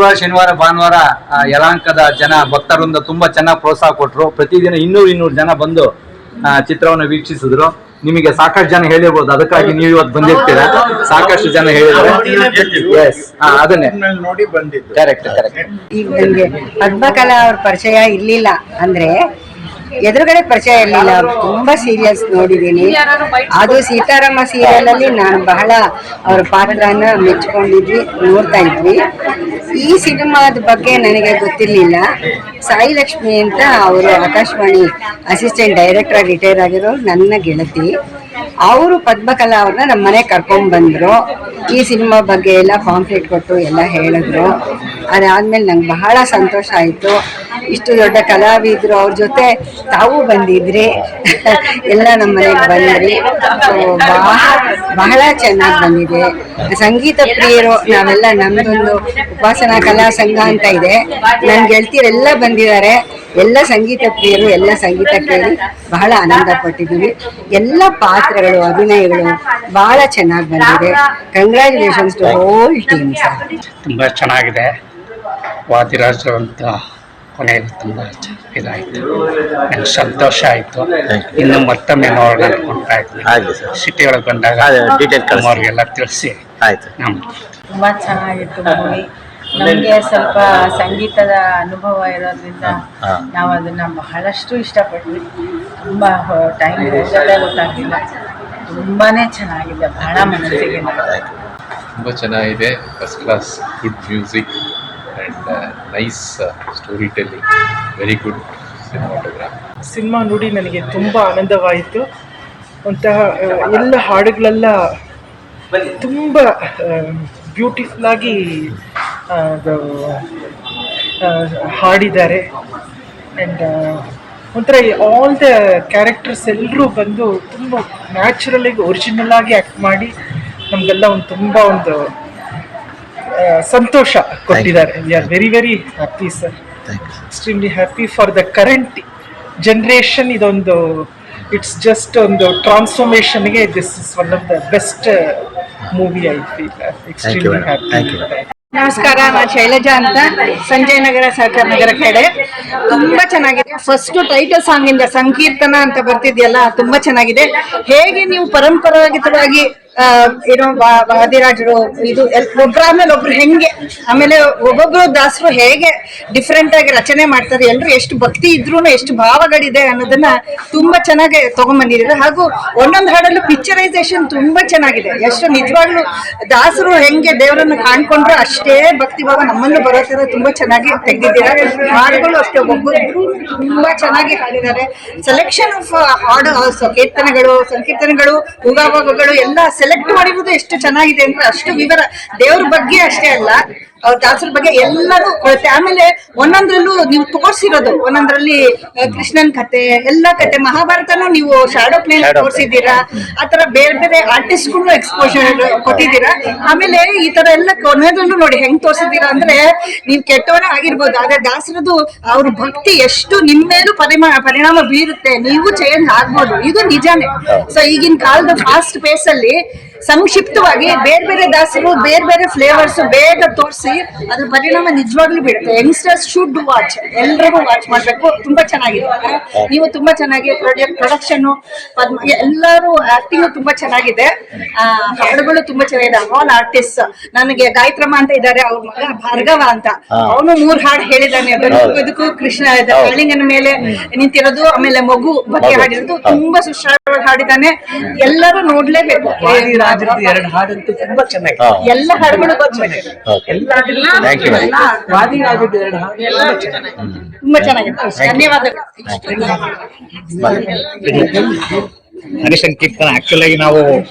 ಶುಕ್ರವಾರ ಶನಿವಾರ ಭಾನುವಾರ ಯಲಹಂಕದ ಜನ ಭಕ್ತರಿಂದ ತುಂಬಾ ಚೆನ್ನಾಗಿ ಪ್ರೋತ್ಸಾಹ ಕೊಟ್ಟರು. ಪ್ರತಿದಿನ 200 ಜನ ಬಂದು ಚಿತ್ರವನ್ನು ವೀಕ್ಷಿಸಿದ್ರು. ನಿಮಗೆ ಸಾಕಷ್ಟು ಜನ ಹೇಳಿರ್ಬೋದು, ಅದಕ್ಕಾಗಿ ನೀವು ಇವತ್ತು ಬಂದಿರ್ತೀರಾ. ಸಾಕಷ್ಟು ಜನ ಹೇಳಿದ್ರು. ಅದನ್ನೇ ನೋಡಿ ಬಂದಿದ್ದು. ಕರೆಕ್ಟ್. ಈಗ ನನಗೆ ಪದ್ಮಕಲಾ ಅವ್ರ ಪರಿಚಯ ಇರ್ಲಿಲ್ಲ, ಅಂದ್ರೆ ಎದುರುಗಡೆ ಪರಿಚಯ ಇರಲಿಲ್ಲ. ತುಂಬಾ ಸೀರಿಯಲ್ಸ್ ನೋಡಿದ್ದೀನಿ. ಅದು ಸೀತಾರಾಮ ಸೀರಿಯಲ್ ಅಲ್ಲಿ ನಾನು ಬಹಳ ಅವ್ರ ಪಾತ್ರನ ಮೆಚ್ಕೊಂಡಿದ್ವಿ, ನೋಡ್ತಾ ಇದ್ವಿ. ಈ ಸಿನಿಮಾದ ಬಗ್ಗೆ ನನಗೆ ಗೊತ್ತಿರಲಿಲ್ಲ. ಸಾಯಿ ಲಕ್ಷ್ಮಿ ಅಂತ ಅವರು ಆಕಾಶವಾಣಿ ಅಸಿಸ್ಟೆಂಟ್ ಡೈರೆಕ್ಟರ್ ರಿಟೈರ್ ಆಗಿರೋ ನನ್ನ ಗೆಳತಿ. ಅವರು ಪದ್ಮಕಲಾ ಅವ್ರನ್ನ ನಮ್ಮ ಮನೆಗೆ ಕರ್ಕೊಂಡ್ ಬಂದ್ರು. ಈ ಸಿನಿಮಾ ಬಗ್ಗೆ ಎಲ್ಲ ಪಾಂಪ್ಲೆಟ್ ಕೊಟ್ಟು ಎಲ್ಲ ಹೇಳಿದ್ರು. ಅದಾದ್ಮೇಲೆ ನಂಗೆ ಬಹಳ ಸಂತೋಷ ಆಯಿತು. ಇಷ್ಟು ದೊಡ್ಡ ಕಲಾವಿದರು ಅವ್ರ ಜೊತೆ ತಾವು ಬಂದಿದ್ರಿ, ಎಲ್ಲ ನಮ್ಮ ಮನೆಗೆ ಬಂದ್ರಿ. ಬಹಳ ಚೆನ್ನಾಗಿ ಬಂದಿದೆ. ಸಂಗೀತ ಪ್ರಿಯರು ನಾವೆಲ್ಲ, ನಮ್ದೊಂದು ಉಪಾಸನಾ ಕಲಾ ಸಂಘ ಅಂತ ಇದೆ, ನನ್ನ ಗೆಳತಿಯರೆಲ್ಲ ಬಂದಿದ್ದಾರೆ. ಎಲ್ಲ ಸಂಗೀತ ಪ್ರಿಯರು, ಎಲ್ಲ ಸಂಗೀತ ಕೇಳಿ ಬಹಳ ಆನಂದ ಪಟ್ಟಿದ್ದೀವಿ. ಎಲ್ಲ ಪಾತ್ರಗಳು, ಅಭಿನಯಗಳು ಬಹಳ ಚೆನ್ನಾಗಿ ಬಂದಿದೆ. Congratulations to whole team sir. ತುಂಬ ಚೆನ್ನಾಗಿದೆ. ವಾದಿರಾಜ್ ಅಂತ ಕೊನೆಯಲ್ಲಿ ತುಂಬ ಇದಾಯಿತು, ನನಗೆ ಸಂತೋಷ ಆಯಿತು. ಇನ್ನು ಮತ್ತೊಮ್ಮೆ ನೋಡೋಣ ಅನ್ಕೊಳ್ತಾ ಇದ್ವಿ. ಸಿಟಿ ಒಳಗೆ ಬಂದಾಗ ಅವ್ರಿಗೆಲ್ಲ ತಿಳಿಸಿ ಆಯಿತು. ತುಂಬ ಚೆನ್ನಾಗಿತ್ತು ಮೂವಿ. ನಮಗೆ ಸ್ವಲ್ಪ ಸಂಗೀತದ ಅನುಭವ ಇರೋದ್ರಿಂದ ನಾವು ಅದನ್ನು ಬಹಳಷ್ಟು ಇಷ್ಟಪಟ್ವಿ. ತುಂಬ ಟೈಮ್ ಹೋಗೋದೇ ಗೊತ್ತಾಗಲಿಲ್ಲ. ತುಂಬಾ ಚೆನ್ನಾಗಿದೆ, ಬಹಳ ಮನಸ್ಸಿಗೆ ತುಂಬ ಚೆನ್ನಾಗಿದೆ. First class good music and nice story telling, very good cinematograph. Cinema ನೋಡಿ ನನಗೆ ತುಂಬ ಆನಂದವಾಯಿತು. ಒಂತಹ ಎಲ್ಲ ಹಾಡುಗಳೆಲ್ಲ ತುಂಬ ಬ್ಯೂಟಿಫುಲ್ಲಾಗಿ ಹಾಡಿದ್ದಾರೆ. ಆ್ಯಂಡ್ ಒಂಥರ ಆಲ್ ದ ಕ್ಯಾರೆಕ್ಟರ್ಸ್ ಎಲ್ಲರೂ ಬಂದು ತುಂಬ ನ್ಯಾಚುರಲಾಗಿ ಒರಿಜಿನಲ್ ಆಗಿ ಆ್ಯಕ್ಟ್ ಮಾಡಿ ನಮಗೆಲ್ಲ ತುಂಬ ಸಂತೋಷ ಕೊಟ್ಟಿದ್ದಾರೆ. We are very very happy sir, extremely happy for the current generation. ಇದೊಂದು ಇಟ್ಸ್ ಜಸ್ಟ್ ಒಂದು ಟ್ರಾನ್ಸ್ಫಾರ್ಮೇಷನ್ಗೆ this is one of the best movie. I feel extremely happy. ನಮಸ್ಕಾರ, ನಾನು ಶೈಲಜಾ ಅಂತ, ಸಂಜಯ್ ನಗರ ಸಹಕಾರ ನಗರ ಕಡೆ. ತುಂಬಾ ಚೆನ್ನಾಗಿದೆ. ಫಸ್ಟ್ ಟೈಟಲ್ ಸಾಂಗ್ ಇಂದ ಸಂಕೀರ್ತನ ಅಂತ ಬರ್ತಿದ್ಯಲ್ಲ, ತುಂಬಾ ಚೆನ್ನಾಗಿದೆ. ಹೇಗೆ ನೀವು ಪರಂಪರಾಗತವಾಗಿ ಏನೋ ವಾದಿರಾಜರು ಇದು ಒಬ್ಬರಾದ್ಮೇಲೆ ಒಬ್ರು ಹೆಂಗೆ, ಆಮೇಲೆ ಒಬ್ಬೊಬ್ರು ದಾಸರು ಹೇಗೆ ಡಿಫ್ರೆಂಟ್ ಆಗಿ ರಚನೆ ಮಾಡ್ತಾರೆ, ಎಲ್ರು ಎಷ್ಟು ಭಕ್ತಿ ಇದ್ರೂ ಎಷ್ಟು ಭಾವಗಳಿದೆ ಅನ್ನೋದನ್ನ ತುಂಬಾ ಚೆನ್ನಾಗಿ ತಗೊಂಡ್ಬಂದಿದ್ದಾರೆ. ಹಾಗೂ ಒಂದೊಂದು ಹಾಡಲ್ಲೂ ಪಿಕ್ಚರೈಸೇಷನ್ ತುಂಬಾ ಚೆನ್ನಾಗಿದೆ. ಎಷ್ಟು ನಿಜವಾಗ್ಲೂ ದಾಸರು ಹೆಂಗೆ ದೇವರನ್ನು ಕಾಣ್ಕೊಂಡ್ರು ಅಷ್ಟೇ ಭಕ್ತಿ ಭಾವ ನಮ್ಮನ್ನು ಬರೋ ತರ ತುಂಬಾ ಚೆನ್ನಾಗಿ ತೆಗೆದಿದ್ದಾರೆ. ಹಾಡುಗಳು ಅಷ್ಟೇ, ಒಬ್ಬೊಬ್ರು ತುಂಬಾ ಚೆನ್ನಾಗಿ ಹಾಡಿದ್ದಾರೆ. ಸೆಲೆಕ್ಷನ್ ಆಫ್ ಹಾಡು, ಕೀರ್ತನೆಗಳು, ಸಂಕೀರ್ತನೆಗಳು, ಉಗಾಭಾಗಗಳು ಎಲ್ಲ ಸೆಲೆಕ್ಟ್ ಮಾಡಿರೋದು ಎಷ್ಟು ಚೆನ್ನಾಗಿದೆ ಅಂದ್ರೆ ಅಷ್ಟು ವಿವರ. ದೇವ್ರ ಬಗ್ಗೆ ಅಷ್ಟೇ ಅಲ್ಲ, ಅವ್ರ ದಾಸರ ಬಗ್ಗೆ ಎಲ್ಲರೂ ಕೊಡುತ್ತೆ. ಆಮೇಲೆ ಒಂದೊಂದ್ರಲ್ಲೂ ನೀವು ತೋರ್ಸಿರೋದು, ಒಂದೊಂದ್ರಲ್ಲಿ ಕೃಷ್ಣನ್ ಕತೆ, ಎಲ್ಲ ಕತೆ, ಮಹಾಭಾರತನೂ ನೀವು ಶಾಡೋ ಪ್ಲೇ ತೋರಿಸಿದ್ದೀರಾ. ಆತರ ಬೇರೆ ಬೇರೆ ಆರ್ಟಿಸ್ಟ್ಗಳು ಎಕ್ಸ್ಪೋಜರ್ ಕೊಟ್ಟಿದ್ದೀರಾ. ಆಮೇಲೆ ಈ ತರ ಎಲ್ಲ ಕೊನೆಯದಲ್ಲೂ ನೋಡಿ ಹೆಂಗ್ ತೋರಿಸಿದ್ದೀರಾ ಅಂದ್ರೆ, ನೀವು ಕೆಟ್ಟವರೇ ಆಗಿರ್ಬೋದು, ಆದ್ರೆ ದಾಸರದು ಅವ್ರ ಭಕ್ತಿ ಎಷ್ಟು ನಿಮ್ಮ ಮೇಲೂ ಪರಿಣಾಮ ಬೀರುತ್ತೆ, ನೀವು ಚೇಂಜ್ ಆಗ್ಬೋದು, ಇದು ನಿಜಾನೇ. ಸೊ ಈಗಿನ ಕಾಲದ ಫಾಸ್ಟ್ ಪೇಸ್ ಅಲ್ಲಿ ಸಂಕ್ಷಿಪ್ತವಾಗಿ ಬೇರೆ ಬೇರೆ ದಾಸರು ಬೇರೆ ಬೇರೆ ಫ್ಲೇವರ್ಸ್ ಬೇಗ ತೋರಿಸಿ ಅದ್ರ ಪರಿಣಾಮ ನಿಜವಾಗ್ಲೂ ಬೀಳುತ್ತೆ. ಯಂಗ್ಸ್ಟರ್ಸ್ ಶುಡ್ ವಾಚ್, ಎಲ್ರಿಗೂ ವಾಚ್ ಮಾಡ್ಬೇಕು. ತುಂಬಾ ಚೆನ್ನಾಗಿದೆ. ನೀವು ತುಂಬಾ ಚೆನ್ನಾಗಿ ಪ್ರೊಡಕ್ಷನ್, ಎಲ್ಲರೂ ಆಕ್ಟಿಂಗ್ ತುಂಬಾ ಚೆನ್ನಾಗಿದೆ. ಹಾಡುಗಳು ತುಂಬಾ ಚೆನ್ನಾಗಿದೆ. ಆಲ್ ಆರ್ಟಿಸ್ಟ್, ನನಗೆ ಗಾಯತ್ರಮ್ಮ ಅಂತ ಇದ್ದಾರೆ, ಅವ್ರ ಮಗ ಭಾರ್ಗವ ಅಂತ, ಅವನು 3 ಹಾಡು ಹೇಳಿದ್ದಾನೆ. ಇದಕ್ಕೂ ಕೃಷ್ಣ ಕಾಳಿಂಗನ ಮೇಲೆ ನಿಂತಿರೋದು, ಆಮೇಲೆ ಮಗು ಬಗ್ಗೆ ಹಾಡಿರೋದು, ತುಂಬಾ ಸುಶ್ರಾವ್ಯವಾಗಿ ಹಾಡಿದ್ದಾನೆ. ಎಲ್ಲರೂ ನೋಡ್ಲೇಬೇಕು. 2 ಹಾಡಂತೂ ತುಂಬಾ ಚೆನ್ನಾಗಿದೆ. ಎಲ್ಲ ಹಾಡುಗಳು ತುಂಬಾ ಚೆನ್ನಾಗಿದೆ. ಧನ್ಯವಾದಗಳು. ಹರಿಸಂಕೀರ್ತನ ಆಕ್ಚುಲ್ ಆಗಿ ನಾವು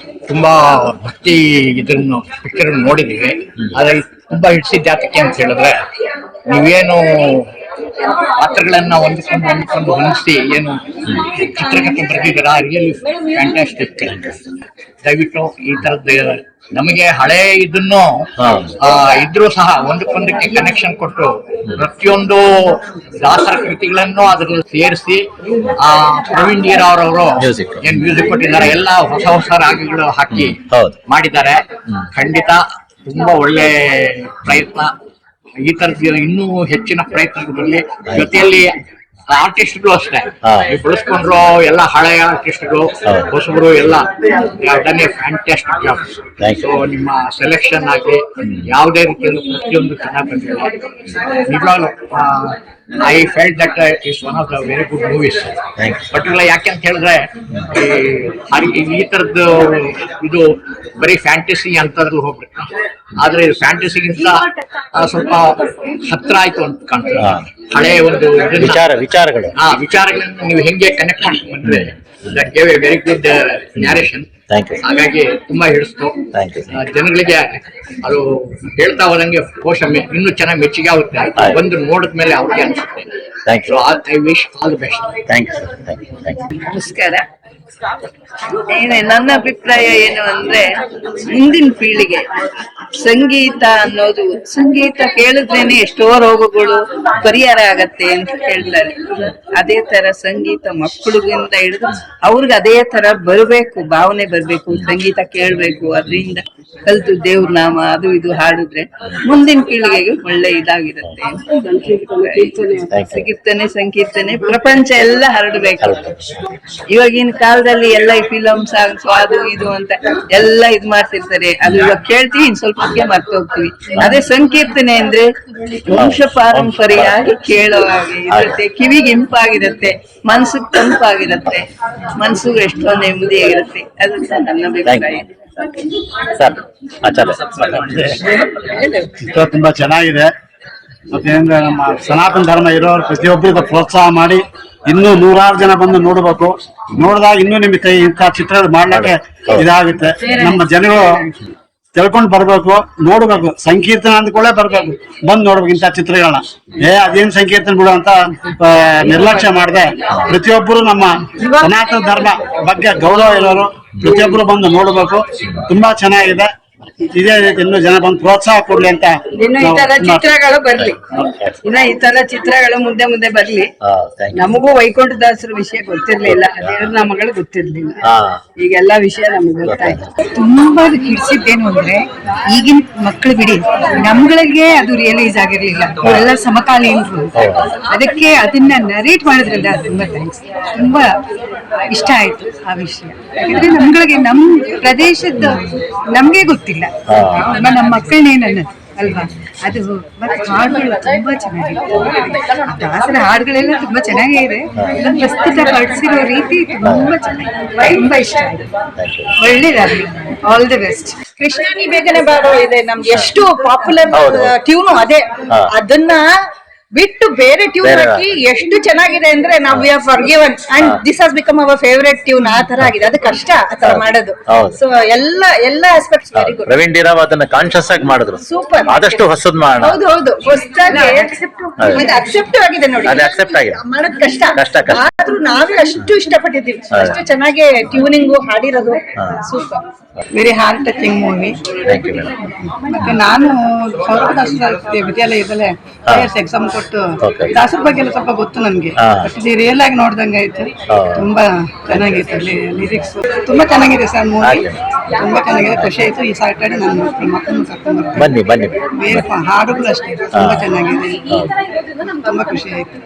ತುಂಬಾ ಭಕ್ತಿ ಇದನ್ನು ಪಿಕ್ಚರ್ ನೋಡಿದೀವಿ. ಆದ್ರೆ ತುಂಬಾ ಹಿಡಿಸಿದ ಜಾತಕ್ಕೆ ಅಂತ ಹೇಳಿದ್ರೆ, ನೀವೇನು ಪಾತ್ರಗಳನ್ನ ಒಂದಕ್ಕೊಂದು ಹೊಂದಿಸಿ ಏನು ಚಿತ್ರಕಥೆ ಬರೆದಿದ್ದೀರಾ, ರಿಯಲಿ ಫ್ಯಾಂಟಾಸ್ಟಿಕ್. ದಯವಿಟ್ಟು ಈ ತರದ್ದು ನಮಗೆ ಹಳೆ ಇದನ್ನು ಇದ್ರೂ ಸಹ ಒಂದಕ್ಕೊಂದಕ್ಕೆ ಕನೆಕ್ಷನ್ ಕೊಟ್ಟು ಪ್ರತಿಯೊಂದು ದಾಸರ ಕೃತಿಗಳನ್ನು ಅದ್ರಲ್ಲಿ ಸೇರಿಸಿ ಪ್ರವೀಣ್ ಡಿ ಅವರವರು ಏನ್ ಮ್ಯೂಸಿಕ್ ಕೊಟ್ಟಿದ್ದಾರೆ, ಎಲ್ಲ ಹೊಸ ಹೊಸ ರಾಗಗಳು ಹಾಕಿ ಮಾಡಿದ್ದಾರೆ. ಖಂಡಿತ ತುಂಬಾ ಒಳ್ಳೆ ಪ್ರಯತ್ನ. ಈ ತರದ ಇನ್ನೂ ಹೆಚ್ಚಿನ ಪ್ರಯತ್ನಗಳಲ್ಲಿ ಜೊತೆಯಲ್ಲಿ ಆರ್ಟಿಸ್ಟ್ಗಳು ಅಷ್ಟೇ ನೀವು ಬಳಸ್ಕೊಂಡ್ರು ಎಲ್ಲ ಹಳೆಯ ಆರ್ಟಿಸ್ಟ್ಗಳು ಹೊಸಬರು ಎಲ್ಲ done A fantastic job. So ನಿಮ್ಮ ಸೆಲೆಕ್ಷನ್ ಆಗಲಿ ಯಾವುದೇ ರೀತಿಯಲ್ಲೂ ಪ್ರತಿಯೊಂದು ಚೆನ್ನಾಗಿ ಬಂದಿಲ್ಲ. ನಿಜವಾಗ್ಲೂ I felt that is one of the very good movies. Particular ಯಾಕೆ ಅಂತ ಹೇಳಿದ್ರೆ ಈ ತರದ್ದು ಇದು ಬರೀ ಫ್ಯಾಂಟಸಿ ಅಂತದ್ರಲ್ಲಿ ಹೋಗ್ಬೇಕು, ಆದ್ರೆ ಇದು ಫ್ಯಾಂಟಸಿಗಿಂತ ಸ್ವಲ್ಪ ಹತ್ರ ಆಯ್ತು ಅಂತ ಕಾಣ್ತದೆ. ಹಳೆಯ ಒಂದು ವಿಚಾರಗಳು ವಿಚಾರಗಳನ್ನು ನೀವು ಹೆಂಗೆ ಕನೆಕ್ಟ್ ಮಾಡ್ಕೊಂಡು ಬಂದ್ರೆ that gave A very good narration. ಹಾಗಾಗಿ ತುಂಬಾ ಹಿಡಿಸ್ತು ಜನಗಳಿಗೆ. ಅದು ಹೇಳ್ತಾ ಹೋದಂಗೆ ಕೋಶ ಇನ್ನೂ ಚೆನ್ನಾಗಿ ಮೆಚ್ಚುಗೆ ಆಗುತ್ತೆ. ಬಂದು ನೋಡಿದ್ಮೇಲೆ ಅವ್ರಿಗೆ ಅನ್ಸುತ್ತೆ. I wish all the best. ನಮಸ್ಕಾರ. ನನ್ನ ಅಭಿಪ್ರಾಯ ಏನು ಅಂದ್ರೆ, ಮುಂದಿನ ಪೀಳಿಗೆ ಸಂಗೀತ ಅನ್ನೋದು, ಸಂಗೀತ ಕೇಳಿದ್ರೇನೆ ಎಷ್ಟೋ ರೋಗಗಳು ಪರಿಹಾರ ಆಗತ್ತೆ ಅಂತ ಹೇಳ್ತಾರೆ. ಅದೇ ತರ ಸಂಗೀತ ಮಕ್ಕಳಿಗಿಂದ ಹಿಡಿದು ಅವ್ರಿಗೆ ಅದೇ ತರ ಬರ್ಬೇಕು, ಭಾವನೆ ಬರ್ಬೇಕು, ಸಂಗೀತ ಕೇಳ್ಬೇಕು. ಅದರಿಂದ ಕಲ್ತು ದೇವ್ರ ನಾಮ ಅದು ಇದು ಹಾಡಿದ್ರೆ ಮುಂದಿನ ಪೀಳಿಗೆಗೆ ಒಳ್ಳೆ ಇದಾಗಿರುತ್ತೆ. ಸಂಕೀರ್ತನೆ ಪ್ರಪಂಚ ಎಲ್ಲ ಹರಡ್ಬೇಕು. ಇವಾಗಿನ ಕಾಲದಲ್ಲಿ ಎಲ್ಲ ಫಿಲಮ್ ಸಾಂಗ್ಸ್ ಅದು ಇದು ಅಂತ ಎಲ್ಲ ಇದ್ ಮಾಡ್ತಿರ್ತಾರೆ. ಅದು ಇವಾಗ ಕೇಳ್ತೀವಿ, ಇನ್ ಸ್ವಲ್ಪ ಹೊತ್ತಿಗೆ ಮರ್ತು ಹೋಗ್ತೀವಿ. ಅದೇ ಸಂಕೀರ್ತನೆ ಅಂದ್ರೆ ವಂಶ ಪಾರಂಪರೆಯಾಗಿ ಕೇಳೋ ಹಾಗೆ ಇರುತ್ತೆ, ಕಿವಿಗೆ ಇಂಪಾಗಿರುತ್ತೆ, ಮನ್ಸಿಗೆ ತಂಪಾಗಿರುತ್ತೆ, ಮನ್ಸಿಗೆ ಎಷ್ಟೋ ನೆಮ್ಮದಿಯಾಗಿರುತ್ತೆ. ಅದು ನನ್ನ ಅಭಿಪ್ರಾಯ. ಚಿತ್ರ ತುಂಬಾ ಚೆನ್ನಾಗಿದೆ. ಮತ್ತೆ ನಮ್ಮ ಸನಾತನ ಧರ್ಮ ಇರೋರು ಪ್ರತಿಯೊಬ್ಬರಿಗೂ ಪ್ರೋತ್ಸಾಹ ಮಾಡಿ ಇನ್ನೂ 100 ಜನ ಬಂದು ನೋಡ್ಬೇಕು. ನೋಡಿದಾಗ ಇನ್ನೂ ನಿಮ್ಗೆ ಕೈ ಇಂಥ ಚಿತ್ರಗಳು ಮಾಡ್ಲಿಕ್ಕೆ ಇದಾಗುತ್ತೆ. ನಮ್ಮ ಜನಗಳು ತಿಳ್ಕೊಂಡು ಬರ್ಬೇಕು, ನೋಡ್ಬೇಕು. ಸಂಕೀರ್ತನ ಅಂದ್ಕೊಳ್ಳೆ ಬರ್ಬೇಕು, ಬಂದ್ ನೋಡ್ಬೇಕು ಇಂಥ ಚಿತ್ರಗಳನ್ನ. ಅದೇನ್ ಸಂಕೀರ್ತನ ಬಿಡು ಅಂತ ನಿರ್ಲಕ್ಷ್ಯ ಮಾಡದೆ ಪ್ರತಿಯೊಬ್ಬರು ನಮ್ಮ ಸನಾತನ ಧರ್ಮ ಬಗ್ಗೆ ಗೌರವ ಇರೋರು ಪ್ರತಿಯೊಬ್ಬರು ಬಂದು ನೋಡ್ಬೇಕು. ತುಂಬಾ ಚೆನ್ನಾಗಿದೆ. ಇದೇ ರೀತಿ ಇನ್ನೂ ಜನ ಬಂದು ಪ್ರೋತ್ಸಾಹ ಕೊಡ್ಲಿ ಅಂತ. ಇನ್ನು ಈ ತರ ಚಿತ್ರಗಳು ಬರ್ಲಿ, ಇನ್ನ ಈ ತರ ಚಿತ್ರಗಳು ಮುಂದೆ ಮುಂದೆ ಬರ್ಲಿ. ನಮಗೂ ವೈಕುಂಠದಾಸರ ವಿಷಯ ಗೊತ್ತಿರ್ಲಿಲ್ಲ, ದೇವ್ರ ನಾಮಗಳು ಗೊತ್ತಿರ್ಲಿಲ್ಲ. ಈಗೆಲ್ಲಾ ವಿಷಯ ನಮ್ಗೆ ಗೊತ್ತಾಯ್ತು. ತುಂಬಾ ಹಿಡಿಸಿದ್ದೇನು ಅಂದ್ರೆ, ಈಗಿನ ಮಕ್ಕಳು ಬಿಡಿ, ನಮ್ಗಳಿಗೆ ಅದು ರಿಯಲೈಸ್ ಆಗಿರ್ಲಿಲ್ಲ. ಅವರೆಲ್ಲ ಸಮಕಾಲೀನರು. ಅದಕ್ಕೆ ಅದನ್ನ ನರೇಟ್ ಮಾಡೋದ್ರಿಂದ ತುಂಬಾ ಥ್ಯಾಂಕ್ಸ್. ತುಂಬಾ ಇಷ್ಟ ಆಯ್ತು ಆ ವಿಷಯ. ಯಾಕಂದ್ರೆ ನಮ್ಗಳಿಗೆ ನಮ್ ಪ್ರದೇಶದ ನಮ್ಗೆ ಗೊತ್ತಿಲ್ಲ, ನಮ್ಮ ಮಕ್ಕಳನ್ನೇನ ಅಲ್ವಾ. ಅದು ಮತ್ತೆ ಹಾಡುಗಳು ತುಂಬಾ ಚೆನ್ನಾಗಿದೆ. ದಾಸರ ಹಾಡುಗಳೆಲ್ಲ ತುಂಬಾ ಚೆನ್ನಾಗೇ ಇದೆ. ಪ್ರಸ್ತುತ ಪಡಿಸಿರೋ ರೀತಿ ತುಂಬಾ ಚೆನ್ನಾಗಿದೆ, ತುಂಬಾ ಇಷ್ಟ ಆಯ್ತು. ಒಳ್ಳೇದಾಗ್ಲಿ, ಆಲ್ ದಿ ಬೆಸ್ಟ್. ಕೃಷ್ಣನಿ ಬೇಗನೆ ಬಾರೋ ಇದೆ ನಮ್ಗೆ ಎಷ್ಟು ಪಾಪ್ಯುಲರ್ ಟ್ಯೂನು ಅದೇ. ಅದನ್ನ ಬಿಟ್ಟು ಬೇರೆ ಟ್ಯೂನ್ ಹಾಕಿ ಎಷ್ಟು ಚೆನ್ನಾಗಿದೆ ಅಂದ್ರೆ ನಾವು we are forgiven and this has become our favourite tune. ಆ ತರ ಆಗಿದೆ. ಅದು ಕಷ್ಟ ಆ ತರ ಮಾಡೋದು. ಸೊ ಎಲ್ಲ aspects very good. Praveen D Rao ಅದನ್ನ ಕಾನ್ಶಿಯಸ್ ಆಗಿ ಮಾಡಿದ್ರು. ಸೂಪರ್. ಆದಷ್ಟು ಹೊಸದ್ ಮಾಡೋಣ. ಹೌದು ಹೊಸದಾಗಿ ಅಕ್ಸೆಪ್ಟ್ ಆಗಿದೆ ನೋಡಿ. ಅದು ಅಕ್ಸೆಪ್ಟ್ ಆಗಿದೆ. ಮಾಡೋದು ಕಷ್ಟ. ಆದ್ರೂ ನಾವೇ ಅಷ್ಟು ಇಷ್ಟಪಟ್ಟಿದ್ದೀವಿ. ಅಷ್ಟು ಚೆನ್ನಾಗಿ ಟ್ಯೂನಿಂಗು ಹಾಡಿರೋದು. Super. Very heart touching movie. ಮತ್ತೆ ನಾನು ವಿದ್ಯಾಲಯದಲ್ಲೇ ಎಕ್ಸಾಮ್ ಕೊಟ್ಟು ದಾಸರ ಬಗ್ಗೆ ಎಲ್ಲ ಸ್ವಲ್ಪ ಗೊತ್ತು ನನ್ಗೆ. ಇದು ರಿಯಲ್ ಆಗಿ ನೋಡ್ದಂಗೆ ಆಯ್ತು. ತುಂಬಾ ಚೆನ್ನಾಗಿತ್ತು. ಲಿರಿಕ್ಸ್ ತುಂಬಾ ಚೆನ್ನಾಗಿದೆ ಸರ್. ಮೂವಿ ತುಂಬಾ ಚೆನ್ನಾಗಿದೆ. ಖುಷಿ ಆಯ್ತು. ಈ ಸಾಟರ್ಡೆ ನನ್ನ ಮಕ್ಕಳನ್ನು ಕರ್ಕೊಂಡು ಬನ್ನಿ. ಬೇರೆ ಹಾಡುಗಳು ಅಷ್ಟೇ ತುಂಬಾ ಚೆನ್ನಾಗಿದೆ. ತುಂಬಾ ಖುಷಿ ಆಯ್ತು.